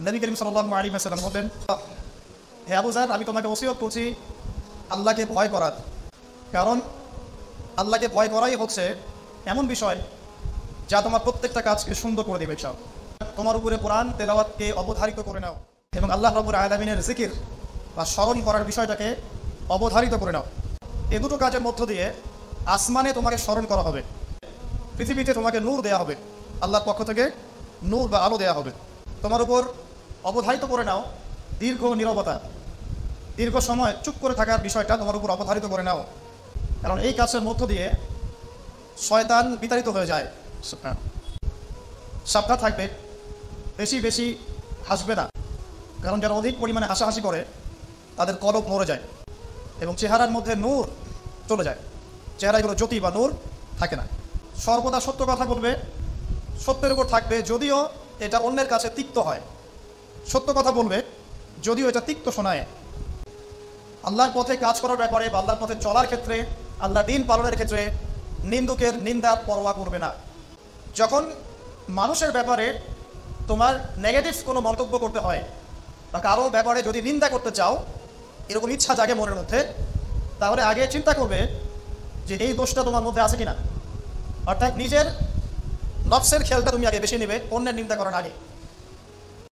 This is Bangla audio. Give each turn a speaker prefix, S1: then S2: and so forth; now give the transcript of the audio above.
S1: নবী করিম সাল্লাল্লাহু আলাইহি ওয়াসাল্লাম বলেন, হে আবু যার, আমি তোমাকে ওসিয়ত করছি আল্লাহকে ভয় করার। কারণ আল্লাহকে ভয় করাই হচ্ছে এমন বিষয় যা তোমার প্রত্যেকটা কাজকে সুন্দর করে দেবে। সব তোমার উপরে কোরআন তেলাওয়াতকে অবধারিত করে নাও এবং আল্লাহ রাব্বুল আলামিনের জিকির বা স্মরণ করার বিষয়টাকে অবধারিত করে নাও। এ দুটো কাজের মধ্য দিয়ে আসমানে তোমাকে স্মরণ করা হবে, পৃথিবীতে তোমাকে নূর দেয়া হবে, আল্লাহর পক্ষ থেকে নূর বা আলো দেয়া হবে। তোমার উপর অবধারিত করে নাও দীর্ঘ নীরবতা, দীর্ঘ সময় চুপ করে থাকার বিষয়টা তোমার উপর অবধারিত করে নাও। কারণ এই কাজের মধ্য দিয়ে শয়তান বিতাড়িত হয়ে যায়। সাবধান থাকবে, বেশি বেশি হাসবে না, কারণ যারা অধিক পরিমাণে হাসাহাসি করে তাদের কলব মরে যায় এবং চেহারার মধ্যে নূর চলে যায়, চেহারাগুলো জ্যোতি বা নূর থাকে না। সর্বদা সত্য কথা বলবে, সত্যের উপর থাকবে, যদিও এটা অন্যের কাছে তিক্ত হয়। সত্য কথা বলবে যদিও এটা তিক্ত শোনায়। আল্লাহর পথে কাজ করার ব্যাপারে বা আল্লাহর পথে চলার ক্ষেত্রে, আল্লাহ দিন পালনের ক্ষেত্রে নিন্দুকের নিন্দার পরোয়া করবে না। যখন মানুষের ব্যাপারে তোমার নেগেটিভ কোনো মন্তব্য করতে হয় বা কারো ব্যাপারে যদি নিন্দা করতে চাও, এরকম ইচ্ছা জাগে মনের মধ্যে, তাহলে আগে চিন্তা করবে যে এই দোষটা তোমার মধ্যে আছে কিনা। অর্থাৎ নিজের নফসের খেয়ালটা তুমি আগে বেশি নেবে অন্যের নিন্দা করার আগে।